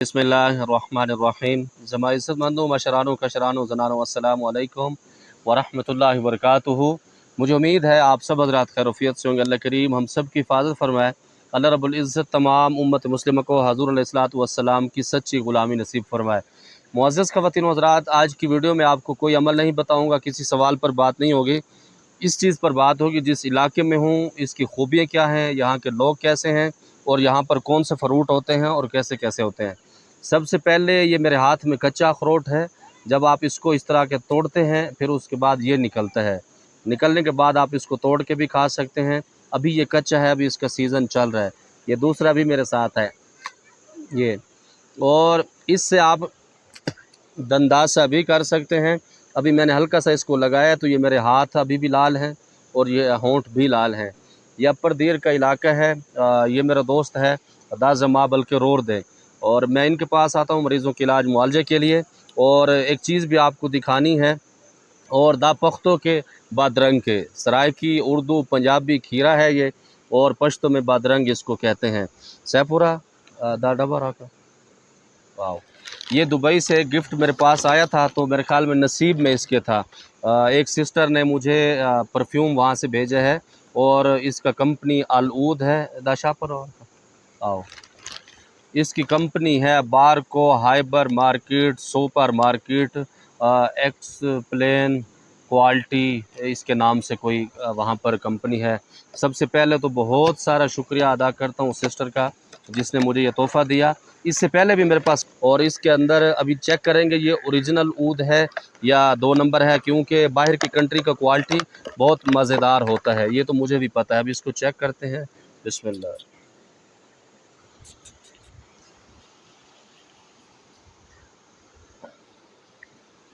बिस्मिल्लाहिर्रहमानिर्रहीम। ज़मा इज़्ज़तमंदों, मशरानों, कशरानों, ज़नानों, अस्सलामु अलैकुम वरहमतुल्लाहि वबरकातुहू। मुझे उम्मीद है आप सब हज़रात खैरियत से होंगे। अल्लाह करीम हम सब की हिफाजत फरमाए। अल्लाह रब्बुल इज़्ज़त तमाम उम्मत मुस्लिम को हुज़ूर अलैहिस्सलातु वस्सलाम की सच्ची ग़ुलामी नसीब फरमाए। मुअज़्ज़ज़ ख़वातीन व हज़रात, आज की वीडियो में आपको कोई अमल नहीं बताऊँगा, किसी सवाल पर बात नहीं होगी। इस चीज़ पर बात होगी जिस इलाके में हूँ इसकी खूबियाँ क्या हैं, यहाँ के लोग कैसे हैं और यहाँ पर कौन से फ़रूट होते हैं और कैसे कैसे होते हैं। सबसे पहले ये मेरे हाथ में कच्चा अखरोट है। जब आप इसको इस तरह के तोड़ते हैं फिर उसके बाद ये निकलता है। निकलने के बाद आप इसको तोड़ के भी खा सकते हैं। अभी ये कच्चा है, अभी इसका सीज़न चल रहा है। ये दूसरा भी मेरे साथ है ये, और इससे आप दंदासा भी कर सकते हैं। अभी मैंने हल्का सा इसको लगाया तो ये मेरे हाथ अभी भी लाल हैं और ये होंठ भी लाल हैं। ये अपर दीर का इलाका है। ये मेरा दोस्त है दाजमा बल्कि रोड दे, और मैं इनके पास आता हूँ मरीज़ों के इलाज मुआलजे के लिए। और एक चीज़ भी आपको दिखानी है, और दा पख्तों के बादरंग के सराइकी उर्दू पंजाबी खीरा है ये, और पश्तो में बादरंग इसको कहते हैं। सैपुरा दा डबा रखा। वाह, ये दुबई से एक गिफ्ट मेरे पास आया था, तो मेरे ख्याल में नसीब में इसके था। एक सिस्टर ने मुझे परफ्यूम वहाँ से भेजा है, और इसका कंपनी अलऊद है। दाशा पर आओ, इसकी कंपनी है बारको hyper market super market explain quality, इसके नाम से कोई वहाँ पर कंपनी है। सबसे पहले तो बहुत सारा शुक्रिया अदा करता हूँ सिस्टर का जिसने मुझे ये तोहफ़ा दिया। इससे पहले भी मेरे पास, और इसके अंदर अभी चेक करेंगे ये ओरिजिनल ऊद है या 2 नंबर है, क्योंकि बाहर की कंट्री का क्वालिटी बहुत मज़ेदार होता है, ये तो मुझे भी पता है। अभी इसको चेक करते हैं। बिस्मिल्लाह।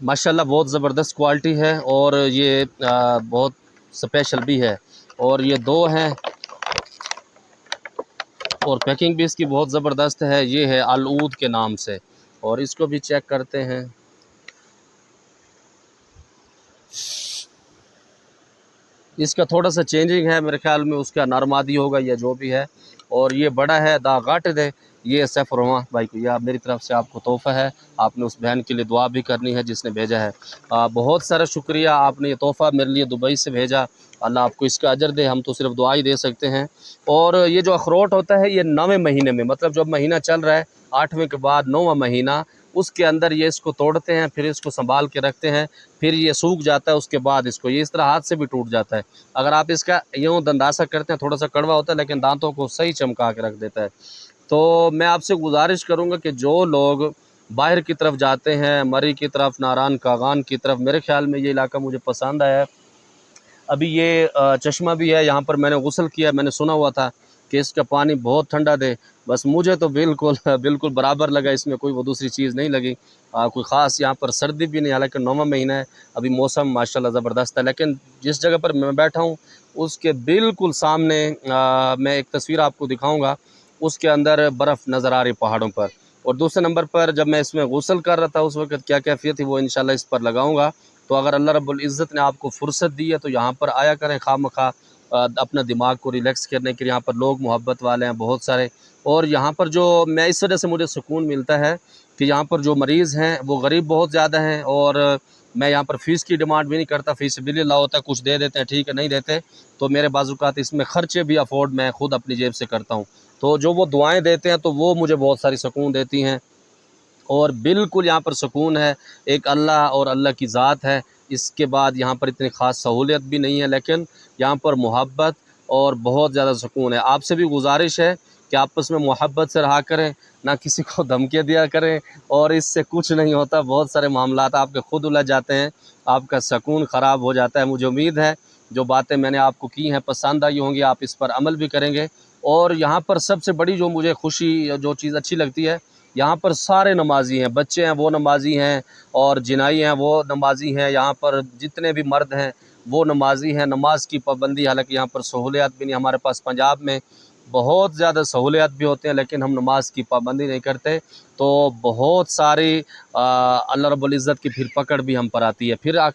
माशाल्लाह बहुत ज़बरदस्त क्वालिटी है, और ये बहुत स्पेशल भी है। और ये 2 हैं, और पैकिंग भी इसकी बहुत ज़बरदस्त है। ये है अलऊद के नाम से, और इसको भी चेक करते हैं। इसका थोड़ा सा चेंजिंग है, मेरे ख्याल में उसका नरमादी होगा या जो भी है। और ये बड़ा है दा गाटिद है। ये सैफ रहमान भाई को, यह मेरी तरफ से आपको तोहफ़ा है। आपने उस बहन के लिए दुआ भी करनी है जिसने भेजा है। बहुत सारा शुक्रिया, आपने ये तोहफ़ा मेरे लिए दुबई से भेजा। अल्लाह आपको इसका अजर दे, हम तो सिर्फ दुआ ही दे सकते हैं। और ये जो अखरोट होता है ये 9वें महीने में, मतलब जब महीना चल रहा है 8वें के बाद 9वां महीना, उसके अंदर ये इसको तोड़ते हैं, फिर इसको संभाल के रखते हैं। फिर ये सूख जाता है, उसके बाद इसको ये इस तरह हाथ से भी टूट जाता है। अगर आप इसका यूँ दंदासा करते हैं, थोड़ा सा कड़वा होता है लेकिन दांतों को सही चमका के रख देता है। तो मैं आपसे गुजारिश करूँगा कि जो लोग बाहर की तरफ जाते हैं, मरी की तरफ, नारान कागान की तरफ, मेरे ख़्याल में ये इलाका मुझे पसंद आया है। अभी ये चश्मा भी है, यहाँ पर मैंने गुस्ल किया। मैंने सुना हुआ था कि इसका पानी बहुत ठंडा दे, बस मुझे तो बिल्कुल बिल्कुल बराबर लगा, इसमें कोई वो दूसरी चीज़ नहीं लगी। कोई ख़ास यहाँ पर सर्दी भी नहीं, हालांकि 9वां महीना है, अभी मौसम माशाल्लाह ज़बरदस्त है। लेकिन जिस जगह पर मैं बैठा हूँ उसके बिल्कुल सामने मैं एक तस्वीर आपको दिखाऊँगा, उसके अंदर बर्फ़ नज़र आ रही पहाड़ों पर। और दूसरे नंबर पर जब मैं इसमें गुस्ल कर रहा था उस वक़्त क्या कैफ़ियत थी वो इंशाल्लाह इस पर लगाऊँगा। तो अगर अल्लाह रब्बुल इज़्ज़त ने आपको फ़ुर्सत दी है तो यहाँ पर आया करें खामखा अपना दिमाग को रिलैक्स करने के लिए। यहाँ पर लोग मोहब्बत वाले हैं बहुत सारे, और यहाँ पर जो मैं इस वजह से मुझे सुकून मिलता है कि यहाँ पर जो मरीज़ हैं वो गरीब बहुत ज़्यादा हैं, और मैं यहाँ पर फ़ीस की डिमांड भी नहीं करता। फ़ीसिबिलिल्लाह होता है, कुछ दे देते हैं ठीक है, नहीं देते तो मेरे बाज़ुकात इसमें ख़र्चे भी अफोर्ड मैं ख़ुद अपनी जेब से करता हूँ। तो जो वो दुआएँ देते हैं तो वो मुझे बहुत सारी सुकून देती हैं, और बिल्कुल यहाँ पर सुकून है। एक अल्लाह और अल्लाह की ज़ात है, इसके बाद यहाँ पर इतनी ख़ास सहूलियत भी नहीं है, लेकिन यहाँ पर मोहब्बत और बहुत ज़्यादा सुकून है। आपसे भी गुजारिश है कि आपस में मोहब्बत से रहा करें, ना किसी को धमकियाँ दिया करें, और इससे कुछ नहीं होता। बहुत सारे मामलात आपके खुद उलझ जाते हैं, आपका सुकून ख़राब हो जाता है। मुझे उम्मीद है जो बातें मैंने आपको की हैं पसंद आई होंगी, आप इस पर अमल भी करेंगे। और यहाँ पर सबसे बड़ी जो मुझे खुशी, जो चीज़ अच्छी लगती है, यहाँ पर सारे नमाजी हैं, बच्चे हैं वो नमाजी हैं, और जिनाई हैं वो नमाजी हैं। यहाँ पर जितने भी मर्द हैं वो नमाजी हैं। नमाज की पाबंदी, हालांकि यहाँ पर सहूलियत भी नहीं, हमारे पास पंजाब में बहुत ज़्यादा सहूलियत भी होते हैं लेकिन हम नमाज की पाबंदी नहीं करते। तो बहुत सारी अल्लाह रब्बुल इज़्ज़त की फिर पकड़ भी हम पर आती है। फिर आखिर